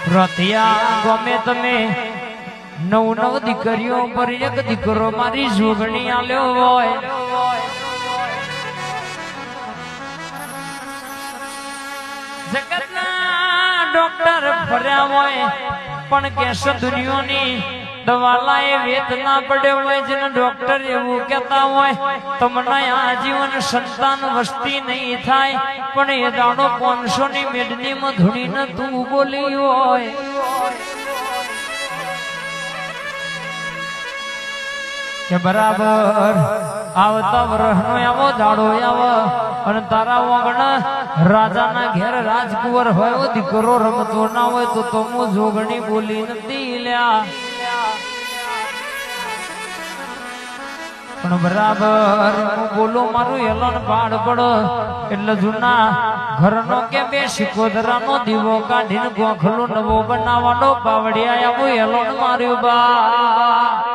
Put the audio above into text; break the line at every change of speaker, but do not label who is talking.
રતિયા ગમે તમે નવ નવ દીકરીઓ પર એક દીકરો મારી જોગણી આલ્યો હોય જગતના ડોક્ટર ફર્યા હોય પણ કેશ દુનિયાની દવાલાએ વેત ના પડ્યો હોય જેને ડોક્ટર એવું કહેતા હોય તમને આજીવન સંતાન વસ્તી નહીં થાય પણ એ દાડો 500 ની મેડની માં ધૂણીને તું બોલી હોય કે બરાબર આવતા વર્ષનો આવો દાડો આવો અને તારા વગણ રાજાના ઘેર રાજકુંવર હોય દીકરો રમતો ના હોય તો હું જોગણી બોલી નથી લ્યા પણ બરાબર હું બોલો મારું એલોન પાડ પડો એટલે જૂના ઘરનો કે બે શિકોદરાનો દીવો કાઢીને ગોખલો નવો બનાવવાનો પાવડિયા આવું એલોન માર્યું બા